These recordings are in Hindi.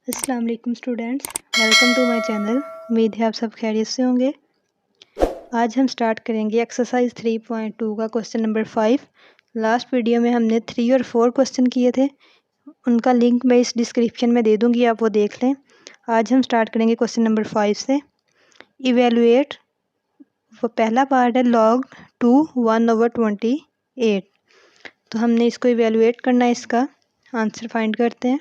अस्सलाम वालेकुम students, welcome to my channel. उम्मीद है आप सब खैरियत से होंगे। आज हम स्टार्ट करेंगे एक्सरसाइज 3.2 का क्वेश्चन नंबर 5। लास्ट वीडियो में हमने 3 और 4 क्वेश्चन किए थे, उनका लिंक मैं इस डिस्क्रिप्शन में दे दूँगी, आप वो देख लें। आज हम स्टार्ट करेंगे क्वेश्चन नंबर 5 से। इवेलुएट, वो पहला पार्ट है log 2 1/28। तो हमने इसको इवेलुएट करना है, इसका आंसर फाइंड करते हैं।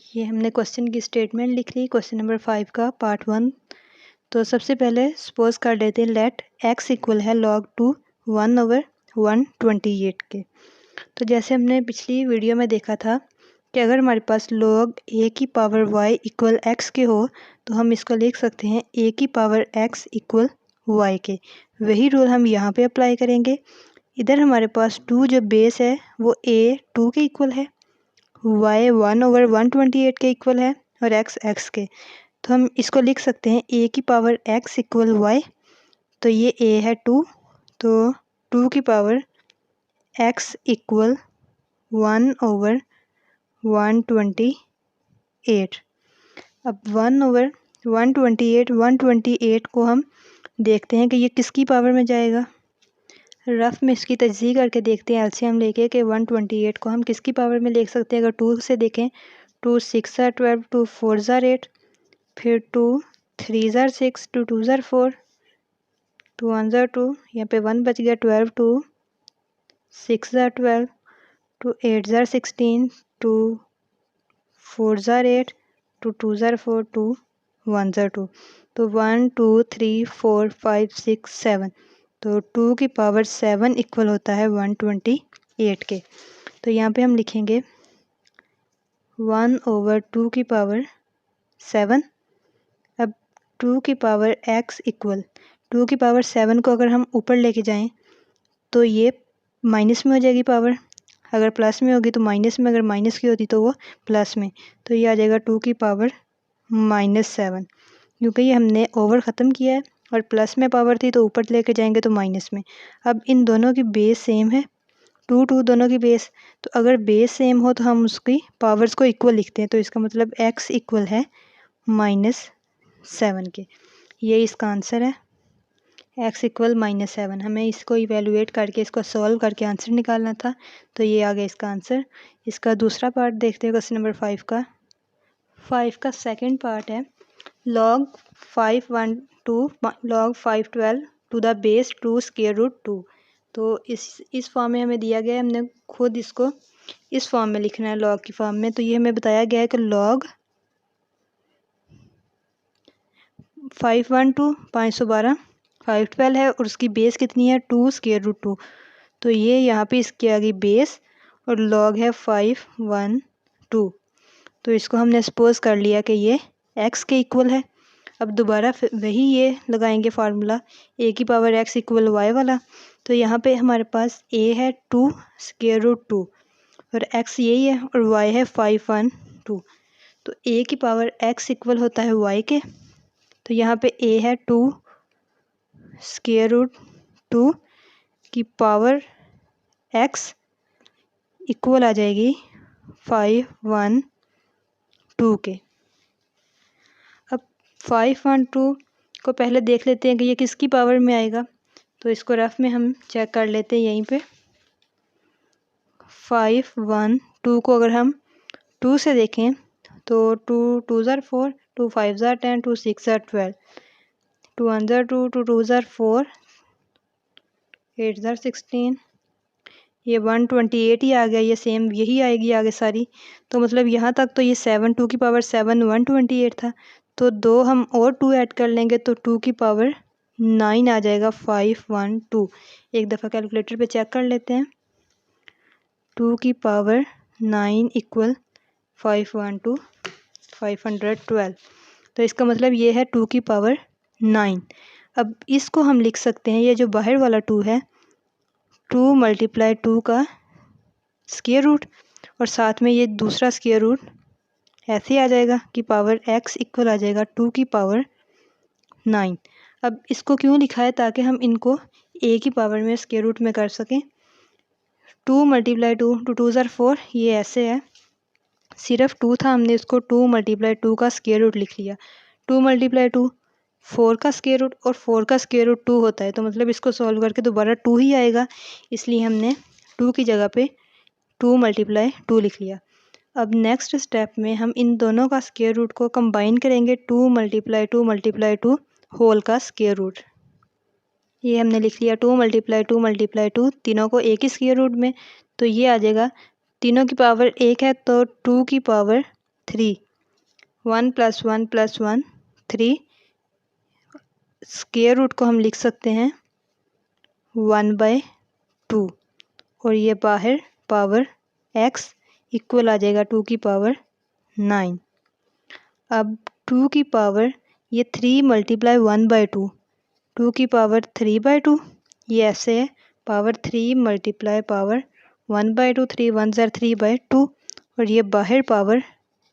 ये हमने क्वेश्चन की स्टेटमेंट लिख ली, क्वेश्चन नंबर 5 का पार्ट 1। तो सबसे पहले सपोज कर लेते हैं लेट x इक्वल है log 2 1/128 के। तो जैसे हमने पिछली वीडियो में देखा था कि अगर हमारे पास log a की पावर y इक्वल x के हो तो हम इसको लिख सकते हैं a की पावर x इक्वल y के। वही रूल हम यहाँ पे अप्लाई करेंगे। इधर हमारे पास 2 जो बेस है वो a 2 के इक्वल है, y 1/128 के इक्वल है और x के। तो हम इसको लिख सकते हैं a की पावर x इक्वल y। तो ये a है 2, तो 2 की पावर x इक्वल 1/128। अब 1/128 को हम देखते हैं कि ये किसकी पावर में जाएगा। रफ में इसकी तजज़ी करके देखते हैं एलसीएम लेके कि 128 को हम किसकी पावर में लिख सकते हैं। अगर 2 से देखें, 2 6 12, 2 4 8, फिर 2 3 6, 2 2 4, 2 1 2, यहाँ पे 1 बच गया, 12, 2 6 12, 2 8 16, 2 4 8, 2 2 4, 2 1 2। तो 1 2 3 4 5 6 7, तो 2 की पावर 7 इक्वल होता है 128 के। तो यहाँ पे हम लिखेंगे 1/2 की पावर 7। अब 2 की पावर x इक्वल 2 की पावर 7 को अगर हम ऊपर लेके जाएं तो ये माइनस में हो जाएगी पावर, अगर प्लस में होगी तो माइनस में, अगर माइनस की होती तो वो प्लस में। तो ये आ जाएगा 2 की पावर -7, क्योंकि ये हमने ओवर ख़त्म किया है और प्लस में पावर थी तो ऊपर लेके जाएंगे तो माइनस में। अब इन दोनों की बेस सेम है, 2 2 दोनों की बेस, तो अगर बेस सेम हो तो हम उसकी पावर्स को इक्वल लिखते हैं। तो इसका मतलब x इक्वल है -7 के। ये इसका आंसर है, x इक्वल -7। हमें इसको इवेलुएट करके इसको सॉल्व करके आंसर निकालना था, तो ये आ गया इसका आंसर। इसका दूसरा पार्ट देखते हैं क्वेश्चन नंबर 5 का। 5 का सेकंड पार्ट है log 512 to the base 2 square root 2। तो इस फॉर्म में हमें दिया गया है, हमने खुद इसको इस फॉर्म में लिखना है, log की फॉर्म में। तो ये हमें बताया गया है कि log 512 512 512 है और उसकी बेस कितनी है 2 स्क्वायर रूट 2। तो ये यहाँ पे इसकी आ गई बेस और log है 512। तो इसको हमने सपोज कर लिया कि ये x के इक्वल है। अब दोबारा वही ये लगाएंगे फार्मूला a की पावर x इक्वल y वाला। तो यहाँ पे हमारे पास a है 2 स्क्वायर रूट 2 और x यही है और y है 512। तो a की पावर x इक्वल होता है y के। तो यहाँ पे a है 2 स्क्वायर रूट 2 की पावर x इक्वल आ जाएगी 512 के। अब 512 को पहले देख लेते हैं कि ये किसकी पावर में आएगा। तो इसको रफ में हम चेक कर लेते हैं यहीं पे। 512 को अगर हम 2 से देखें तो 2 2 4, 2 5 10, 2 6 12, 2 1 2, 2 2 4, 8 16, ये 128 ही आ गया। ये सेम यही आएगी आगे सारी। तो मतलब यहाँ तक तो ये 7 2 की पावर 7 128 था। तो 2 हम और 2 ऐड कर लेंगे तो 2 की पावर 9 आ जाएगा 512। एक दफ़ा कैलकुलेटर पे चेक कर लेते हैं। 2 की पावर 9 इक्वल 512 512। तो इसका मतलब ये है 2 की पावर 9। अब इसको हम लिख सकते हैं, ये जो बाहर वाला 2 है, 2 × 2 का स्क्वायर रूट और साथ में ये दूसरा स्क्वायर रूट ऐसे आ जाएगा कि पावर x इक्वल आ जाएगा 2 की पावर 9। अब इसको क्यों लिखा है, ताकि हम इनको a की पावर में स्क्वायर रूट में कर सकें। 2 × 2, 2 2 4, ये ऐसे है। सिर्फ 2 था, हमने इसको 2 मल्टीप्लाई 2 का स्क्वायर रूट लिख लिया। 2 मल्टीप्लाई 2 4 का स्क्वायर रूट, और 4 का स्क्वायर रूट 2 होता है, तो मतलब इसको सॉल्व करके दोबारा 2 ही आएगा, इसलिए हमने 2 की जगह पे 2 मल्टीप्लाई 2 लिख लिया। अब नेक्स्ट स्टेप में हम इन दोनों का स्क्वायर रूट को कंबाइन करेंगे, 2 मल्टीप्लाई 2 मल्टीप्लाई 2 होल का स्क्वायर रूट। ये हमने लिख लिया 2 मल्टीप्लाई 2 मल्टीप्लाई 2, तीनों को एक ही स्क्वायर रूट में, तो ये आ जाएगा, तीनों की पावर एक है तो 2 की पावर 3, 1 + 1 + 1 3, स्क्वायर रूट को हम लिख सकते हैं 1/2, और ये बाहर पावर x इक्वल आ जाएगा 2 की पावर 9। अब 2 की पावर ये 3 मल्टीप्लाई 1/2, 2 की पावर 3/2, ये ऐसे है, पावर 3 मल्टीप्लाई पावर 1/2, 3 1 ज़र 3/2, और ये बाहर पावर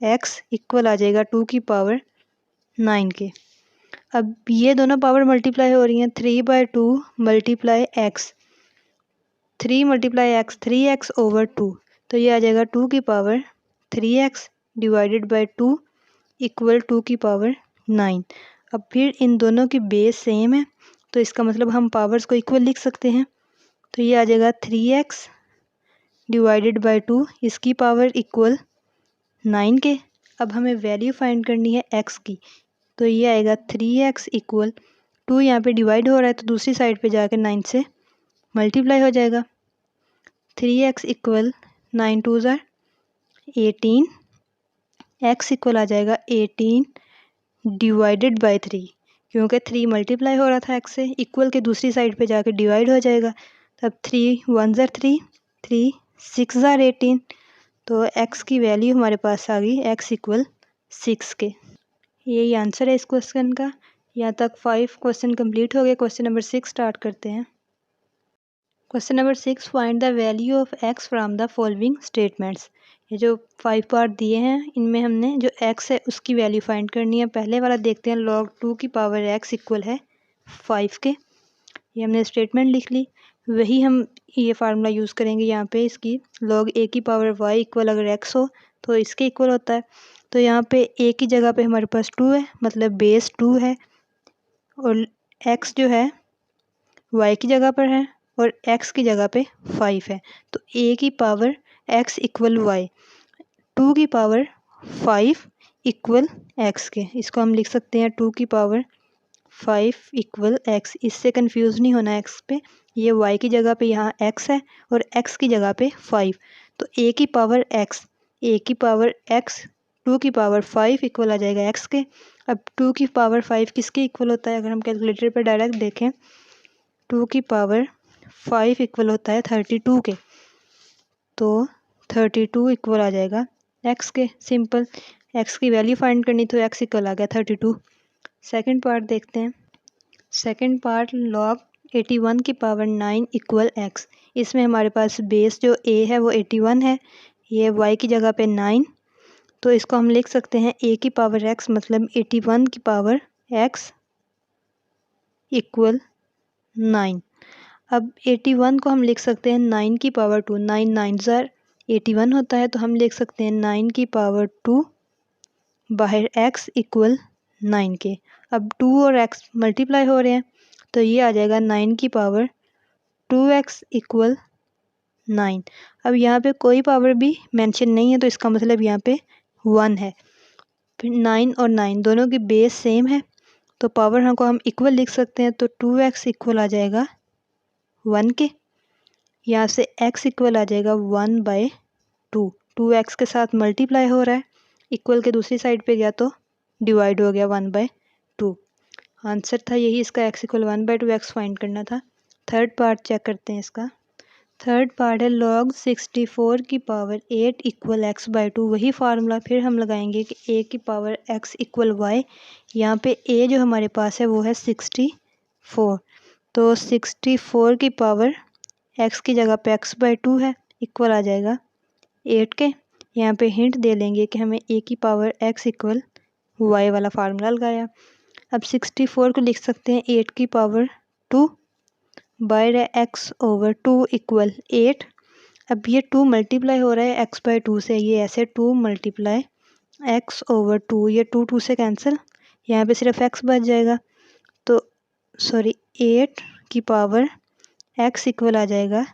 x इक्वल आ जाएगा 2 की पावर 9 के। अब ये दोनों पावर मल्टीप्लाई हो रही हैं, 3/2 multiply x, 3 multiply x 3x over 2, तो ये आ जाएगा 2 की power 3x divided by 2 equal 2 की पावर 9। अब फिर इन दोनों की बेस सेम है, तो इसका मतलब हम पावर्स को इक्वल लिख सकते हैं, तो ये आ जाएगा 3x डिवाइडेड बाई 2, इसकी पावर इक्वल 9 के। अब हमें वैल्यू फाइंड करनी है x की, तो ये आएगा 3x इक्वल 2, यहाँ पे डिवाइड हो रहा है तो दूसरी साइड पे जाकर 9 से मल्टीप्लाई हो जाएगा। 3x इक्वल 9 2 ज़र 18, x इक्वल आ जाएगा 18 डिवाइडेड बाई 3, क्योंकि 3 मल्टीप्लाई हो रहा था x से, इक्वल के दूसरी साइड पे जाके डिवाइड हो जाएगा, तब 3 1 ज़र 3, 3 6 ज़र 18, तो x की वैल्यू हमारे पास आ गई x इक्वल 6 के। यही आंसर है इस क्वेश्चन का। यहाँ तक 5 क्वेश्चन कंप्लीट हो गए। क्वेश्चन नंबर 6 स्टार्ट करते हैं। Question number 6, find the value of x from the following statements. ये जो 5 पार्ट दिए हैं, इनमें हमने जो x है उसकी वैल्यू फाइंड करनी है। पहले वाला देखते हैं, log 2 की पावर x इक्वल है 5 के। ये हमने स्टेटमेंट लिख ली, वही हम ये फार्मूला यूज़ करेंगे यहाँ पे इसकी। log a की पावर y इक्वल अगर x हो तो इसके इक्वल होता है, तो यहाँ पे a की जगह पे हमारे पास 2 है, मतलब बेस 2 है, और x जो है y की जगह पर है और x की जगह पे 5 है, तो a की पावर x इक्वल y, 2 की पावर 5 इक्वल x के। इसको हम लिख सकते हैं 2 की पावर 5 इक्वल x। इससे कंफ्यूज नहीं होना x पे, ये y की जगह पे यहाँ x है और x की जगह पे 5, तो a की पावर x, a की पावर x 2 की पावर 5 इक्वल आ जाएगा x के। अब 2 की पावर 5 किसके इक्वल होता है, अगर हम कैलकुलेटर पर डायरेक्ट देखें, 2 की पावर 5 इक्वल होता है 32 के, तो 32 इक्वल आ जाएगा x के। सिंपल, x की वैल्यू फाइंड करनी तो x इक्वल आ गया 32। सेकंड पार्ट देखते हैं। सेकंड पार्ट, log 81 की पावर 9 इक्वल x। इसमें हमारे पास बेस जो a है वो 81 है, ये y की जगह पे 9, तो इसको हम लिख सकते हैं a की पावर x मतलब 81 की पावर x इक्वल 9। अब 81 को हम लिख सकते हैं 9 की पावर 2, 9 9 ज़र 81 होता है, तो हम लिख सकते हैं 9 की पावर 2 बाहर x इक्वल 9 के। अब 2 और x मल्टीप्लाई हो रहे हैं, तो ये आ जाएगा 9 की पावर 2x इक्वल 9। अब यहाँ पे कोई पावर भी मेंशन नहीं है, तो इसका मतलब यहाँ पे 1 है। फिर 9 और 9 दोनों की बेस सेम है, तो पावर हमको हम इक्वल लिख सकते हैं, तो 2x इक्वल आ जाएगा 1 के। यहाँ से x इक्वल आ जाएगा 1/2, 2x के साथ मल्टीप्लाई हो रहा है, इक्वल के दूसरी साइड पे गया तो डिवाइड हो गया 1/2। आंसर था यही इसका, x इक्वल 1/2, x फाइंड करना था। थर्ड पार्ट चेक करते हैं इसका। थर्ड पार्ट है log 64 की पावर 8 इक्वल x/2। वही फार्मूला फिर हम लगाएंगे कि a की पावर x इक्वल y। यहाँ पे a जो हमारे पास है वो है 64, तो 64 की पावर x की जगह पे x/2 है, इक्वल आ जाएगा 8 के। यहाँ पे हिंट दे लेंगे कि हमें a की पावर x इक्वल y वाला फार्मूला लगाया। अब 64 को लिख सकते हैं 8 की power 2 by x over 2 equal 8। अब ये 2 मल्टीप्लाई हो रहा है एक्स बाई 2 से, ये ऐसे 2 मल्टीप्लाई एक्स ओवर 2, ये 2 से कैंसिल, यहाँ पे सिर्फ एक्स बच जाएगा। तो सॉरी 8 की पावर एक्स इक्वल आ जाएगा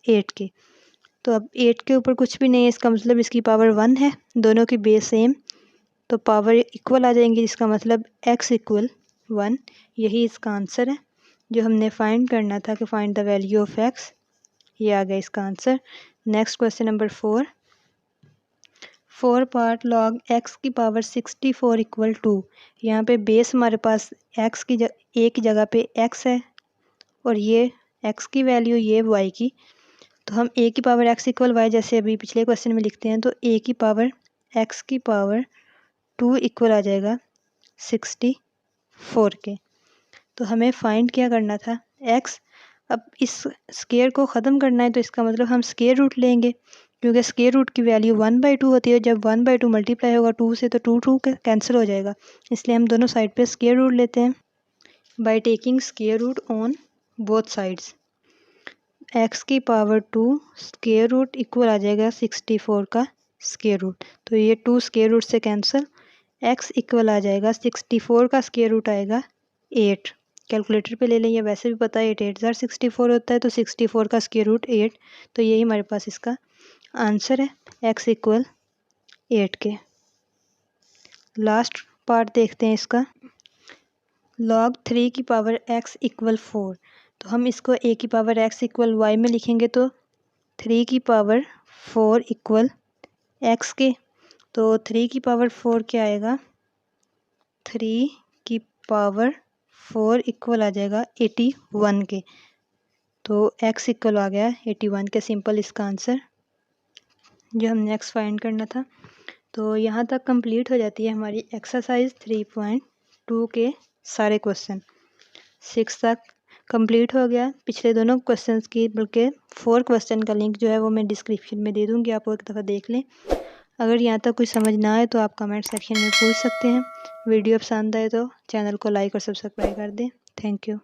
8 के। तो अब 8 के ऊपर कुछ भी नहीं है, इसका मतलब इसकी पावर 1 है, दोनों की बेस सेम, तो पावर इक्वल आ जाएंगी, जिसका मतलब x इक्वल 1। यही इसका आंसर है जो हमने फाइंड करना था कि find the value of x। ये आ गया इसका answer. Next question number 4, 4 part log x की पावर 64 इक्वल 2। यहाँ पे बेस हमारे पास x की एक जगह पे x है और ये x की वैल्यू ये y की, तो हम a की पावर x इक्वल y जैसे अभी पिछले क्वेश्चन में लिखते हैं, तो a की पावर x की पावर 2 इक्वल आ जाएगा 64 के। तो हमें फाइंड क्या करना था x। अब इस स्केयर को ख़त्म करना है, तो इसका मतलब हम स्केयर रूट लेंगे, क्योंकि स्केयर रूट की वैल्यू 1/2 होती है। जब 1/2 मल्टीप्लाई होगा 2 से, तो 2 कैंसिल हो जाएगा, इसलिए हम दोनों साइड पे स्केयर रूट लेते हैं। By taking square root on both sides, x की पावर 2 स्केयर रूट इक्वल आ जाएगा 64 का स्केयर रूट। तो ये 2 स्केयर रूट से कैंसिल, x इक्वल आ जाएगा 64 का स्केयर रूट आएगा 8। कैलकुलेटर पे ले लें, या वैसे भी पता है 8 8 64 होता है, तो 64 का स्केयर रूट 8। तो यही हमारे पास इसका आंसर है, x इक्वल 8 के। लास्ट पार्ट देखते हैं इसका, log 3 की पावर x इक्वल 4। तो हम इसको a की पावर x इक्वल y में लिखेंगे, तो 3 की पावर 4 इक्वल x के। तो 3 की पावर 4 क्या आएगा, 3 की पावर 4 इक्वल आ जाएगा 81 के। तो x इक्वल आ गया 81 के। सिंपल इसका आंसर जो हम नेक्स्ट फाइंड करना था। तो यहाँ तक कंप्लीट हो जाती है हमारी एक्सरसाइज 3.2 के सारे क्वेश्चन। 6 तक कंप्लीट हो गया। पिछले दोनों क्वेश्चंस की, बल्कि 4 क्वेश्चन का लिंक जो है वो मैं डिस्क्रिप्शन में दे दूँगी, आप वो एक दफ़ा देख लें। अगर यहाँ तक कुछ समझ ना आए तो आप कमेंट सेक्शन में पूछ सकते हैं। वीडियो पसंद आए तो चैनल को लाइक और सब्सक्राइब कर दें। Thank you.